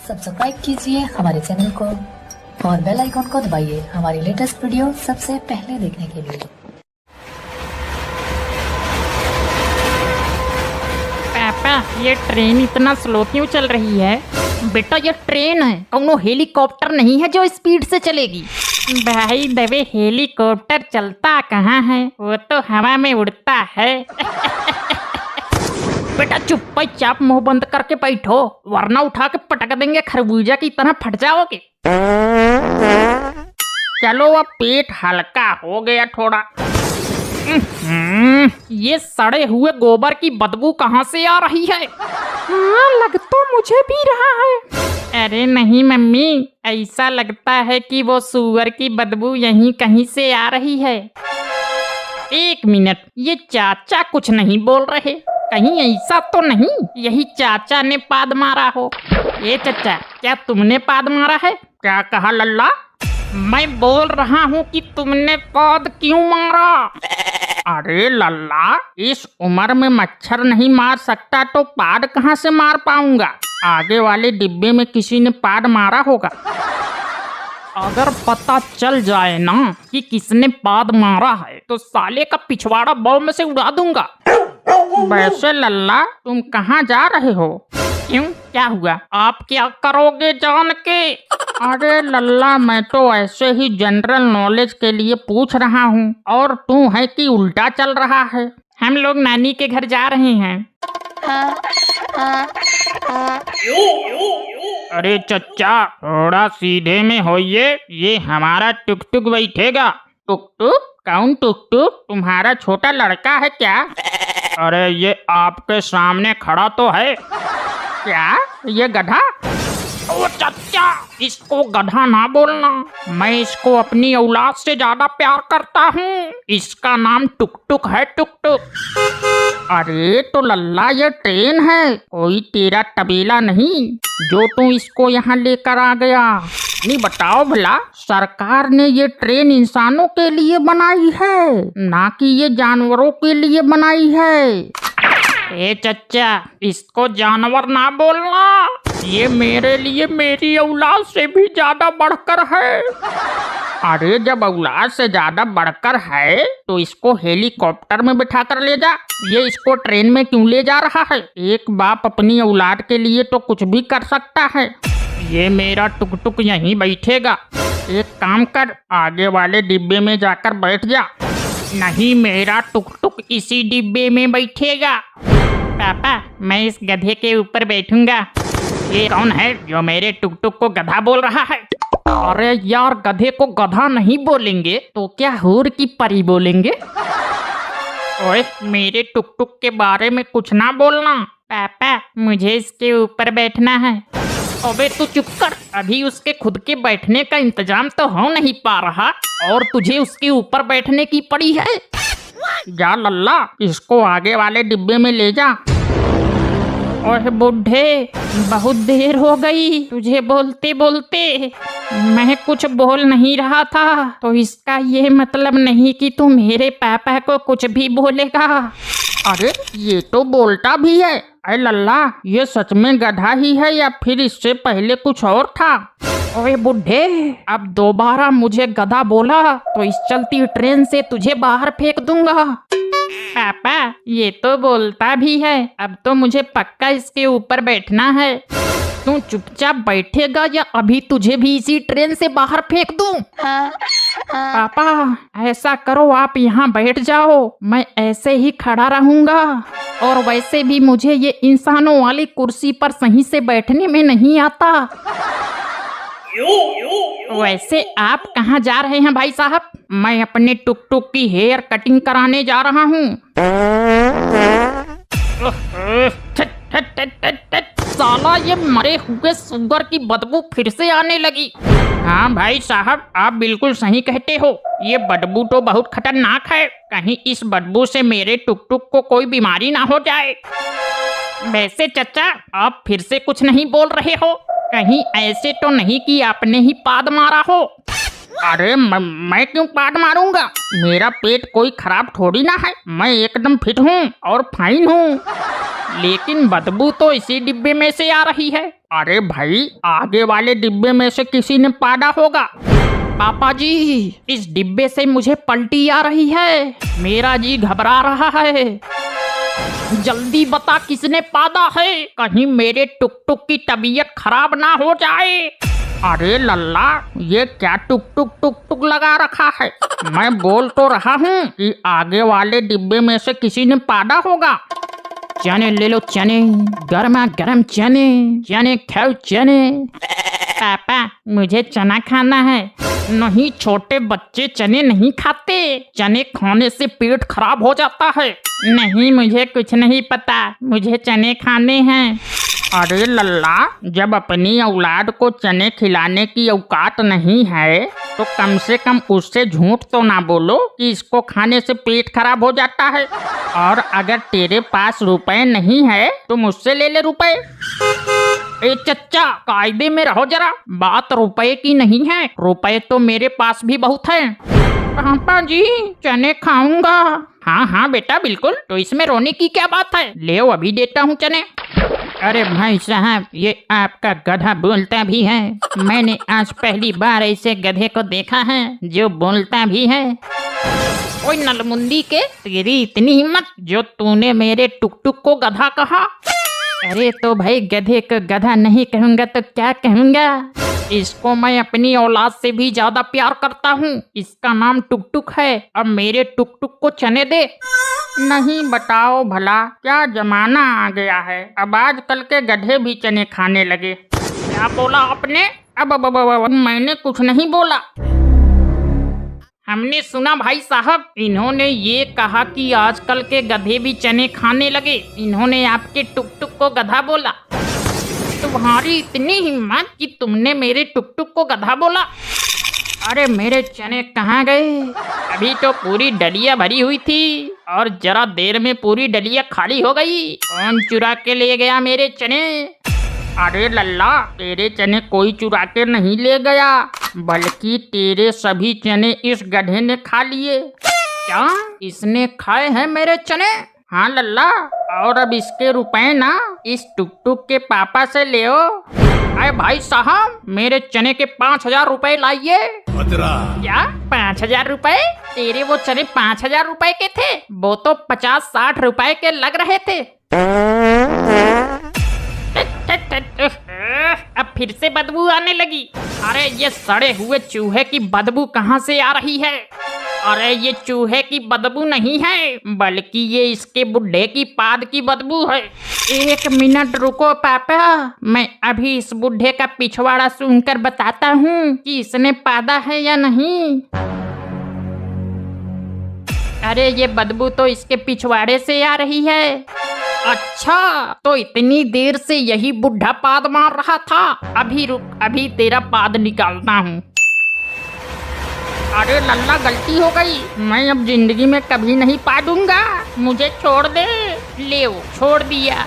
Subscribe कीजिए हमारे channel को और बेल आइकॉन को दबाइए हमारी लेटेस्ट वीडियो सबसे पहले देखने के लिए। पापा, ये ट्रेन इतना स्लो क्यों चल रही है? बेटा, ये ट्रेन है, कौनो हेलीकॉप्टर नहीं है जो स्पीड से चलेगी। भाई दबे, हेलीकॉप्टर चलता कहाँ है, वो तो हवा में उड़ता है। बेटा चुपचाप मुंह बंद करके बैठो, वरना उठा के पटक देंगे, खरबूजा की तरह फट जाओगे। चलो अब पेट हल्का हो गया थोड़ा। ये सड़े हुए गोबर की बदबू कहाँ से आ रही है? हाँ, लग तो मुझे भी रहा है। अरे नहीं मम्मी, ऐसा लगता है कि वो सूअर की बदबू यहीं कहीं से आ रही है। एक मिनट, ये चाचा कुछ नहीं बोल रहे, कहीं ऐसा तो नहीं यही चाचा ने पाद मारा हो? ये चाचा, क्या तुमने पाद मारा है? क्या कहा लल्ला? मैं बोल रहा हूँ कि तुमने पाद क्यों मारा? अरे लल्ला, इस उम्र में मच्छर नहीं मार सकता तो पाद कहाँ से मार पाऊंगा? आगे वाले डिब्बे में किसी ने पाद मारा होगा। अगर पता चल जाए ना कि किसने पाद मारा है तो साले का पिछवाड़ा बॉम्ब से उड़ा दूंगा। वैसे लल्ला, तुम कहाँ जा रहे हो? क्यों, क्या हुआ? आप क्या करोगे जान के? अरे लल्ला, मैं तो ऐसे ही जनरल नॉलेज के लिए पूछ रहा हूँ, और तू है कि उल्टा चल रहा है। हम लोग नानी के घर जा रहे हैं। अरे चच्चा, थोड़ा सीधे में होइए, ये हमारा टुक टुक बैठेगा। टुक टुक? कौन टुक टुक? तुम्हारा छोटा लड़का है क्या? अरे ये आपके सामने खड़ा तो है। क्या? ये गधा? ओ चच्चा, इसको गधा ना बोलना, मैं इसको अपनी औलाद से ज्यादा प्यार करता हूँ। इसका नाम टुक टुक है, टुक टुक। अरे तो लल्ला, ये ट्रेन है, कोई तेरा तबेला नहीं जो तू इसको यहाँ लेकर आ गया। नहीं बताओ भला, सरकार ने ये ट्रेन इंसानों के लिए बनाई है, ना कि ये जानवरों के लिए बनाई है। ए चच्चा, इसको जानवर ना बोलना, ये मेरे लिए मेरी औलाद से भी ज्यादा बढ़कर है। अरे जब औलाद से ज्यादा बढ़कर है तो इसको हेलीकॉप्टर में बिठा कर ले जा। ये इसको ट्रेन में क्यों ले जा रहा है? एक बाप अपनी औलाद के लिए तो कुछ भी कर सकता है। ये मेरा टुक टुक यहीं बैठेगा। एक काम कर, आगे वाले डिब्बे में जाकर बैठ जा। नहीं, मेरा टुक टुक इसी डिब्बे में बैठेगा। पापा, मैं इस गधे के ऊपर बैठूंगा। ये कौन है जो मेरे टुक टुक को गधा बोल रहा है? अरे यार, गधे को गधा नहीं बोलेंगे तो क्या हूर की परी बोलेंगे? ओए, मेरे टुक टुक के बारे में कुछ ना बोलना। पापा, मुझे इसके ऊपर बैठना है। अबे तू चुप कर, अभी उसके खुद के बैठने का इंतजाम तो हो नहीं पा रहा और तुझे उसके ऊपर बैठने की पड़ी है। जा लल्ला, इसको आगे वाले डिब्बे में ले जा। ओए बुढ़े, बहुत देर हो गई तुझे बोलते बोलते। मैं कुछ बोल नहीं रहा था तो इसका ये मतलब नहीं कि तू मेरे पापा को कुछ भी बोलेगा। अरे ये तो बोलता भी है। अरे लल्ला, ये सच में गधा ही है या फिर इससे पहले कुछ और था? ओए बुढ़े, अब दोबारा मुझे गधा बोला तो इस चलती ट्रेन से तुझे बाहर फेंक दूंगा। पापा, ये तो बोलता भी है, अब तो मुझे पक्का इसके ऊपर बैठना है। तू चुपचाप बैठेगा या अभी तुझे भी इसी ट्रेन से बाहर फेंक दूं? पापा, ऐसा करो, आप यहाँ बैठ जाओ, मैं ऐसे ही खड़ा रहूंगा। और वैसे भी मुझे ये इंसानों वाली कुर्सी पर सही से बैठने में नहीं आता। वैसे आप कहाँ जा रहे हैं भाई साहब? मैं अपने टुक टुक की हेयर कटिंग कराने जा रहा हूँ। साला, ये मरे हुए सुअर की बदबू फिर से आने लगी। हाँ भाई साहब, आप बिल्कुल सही कहते हो, ये बदबू तो बहुत खतरनाक है। कहीं इस बदबू से मेरे टुक टुक को कोई बीमारी ना हो जाए। वैसे चचा, आप फिर से कुछ नहीं बोल रहे हो? कहीं ऐसे तो नहीं कि आपने ही पाद मारा हो? अरे मैं क्यों पाद मारूंगा? मेरा पेट कोई खराब थोड़ी ना है, मैं एकदम फिट हूँ और फाइन हूँ। लेकिन बदबू तो इसी डिब्बे में से आ रही है। अरे भाई, आगे वाले डिब्बे में से किसी ने पादा होगा। पापा जी, इस डिब्बे से मुझे पलटी आ रही है, मेरा जी घबरा रहा है। जल्दी बता किसने पादा है, कहीं मेरे टुक टुक की तबीयत खराब ना हो जाए। अरे लल्ला, ये क्या टुक टुक टुक टुक लगा रखा है? मैं बोल तो रहा हूँ कि आगे वाले डिब्बे में से किसी ने पादा होगा। चने ले लो, चने, गर्मा गर्म चने, चने खाओ चने। पापा, मुझे चना खाना है। नहीं, छोटे बच्चे चने नहीं खाते, चने खाने से पेट खराब हो जाता है। नहीं, मुझे कुछ नहीं पता, मुझे चने खाने हैं। अरे लल्ला, जब अपनी औलाद को चने खिलाने की औकात नहीं है तो कम से कम उससे झूठ तो ना बोलो कि इसको खाने से पेट खराब हो जाता है। और अगर तेरे पास रुपए नहीं है तो मुझसे ले ले रुपए। ए चच्चा, कायदे में रहो जरा, बात रुपए की नहीं है, रुपए तो मेरे पास भी बहुत है। पापा जी, चने खाऊंगा। हाँ हाँ बेटा, बिल्कुल, तो इसमें रोने की क्या बात है, ले अभी देता हूँ चने। अरे भाई साहब, ये आपका गधा बोलता भी है। मैंने आज पहली बार ऐसे गधे को देखा है जो बोलता भी है। ओए नलमुंदी के, तेरी इतनी हिम्मत जो तूने मेरे टुक टुक को गधा कहा? अरे तो भाई, गधे को गधा नहीं कहूँगा तो क्या कहूँगा? इसको मैं अपनी औलाद से भी ज्यादा प्यार करता हूँ। इसका नाम टुक टुक है, अब मेरे टुक टुक को चने दे। नहीं, बताओ भला, क्या जमाना आ गया है, अब आजकल के गधे भी चने खाने लगे। क्या बोला आपने? अब मैंने कुछ नहीं बोला। हमने सुना भाई साहब, इन्होंने ये कहा कि आजकल के गधे भी चने खाने लगे। इन्होंने आपके टुक टुक को गधा बोला। तुम्हारी इतनी हिम्मत कि तुमने मेरे टुक टुक को गधा बोला? अरे मेरे चने कहाँ गए? अभी तो पूरी डलिया भरी हुई थी और जरा देर में पूरी डलिया खाली हो गई। कौन चुरा के ले गया मेरे चने? अरे लल्ला, तेरे चने कोई चुरा के नहीं ले गया, बल्कि तेरे सभी चने इस गधे ने खा लिए। क्या इसने खाए हैं मेरे चने? हाँ लल्ला, और अब इसके रुपए ना इस टुक टुक के पापा से ले ओ। अरे भाई साहब, मेरे चने के 5000 रुपए लाइए। क्या 5000 रुपए? तेरे वो चने 5000 रुपए के थे, वो तो 50-60 रुपए के लग रहे थे। अब फिर से बदबू आने लगी। अरे ये सड़े हुए चूहे की बदबू कहाँ से आ रही है? अरे ये चूहे की बदबू नहीं है, बल्कि ये इसके बुड्ढे की पाद की बदबू है। 1 मिनट रुको पापा, मैं अभी इस बुड्ढे का पिछवाड़ा सूंघकर बताता हूँ कि इसने पादा है या नहीं। अरे ये बदबू तो इसके पिछवाड़े से आ रही है। अच्छा, तो इतनी देर से यही बुढ़ा पाद मार रहा था। अभी रुक, अभी तेरा पाद निकालता हूँ। अरे लल्ला, गलती हो गई, मैं अब जिंदगी में कभी नहीं पादूंगा, मुझे छोड़ दे। ले छोड़ दिया।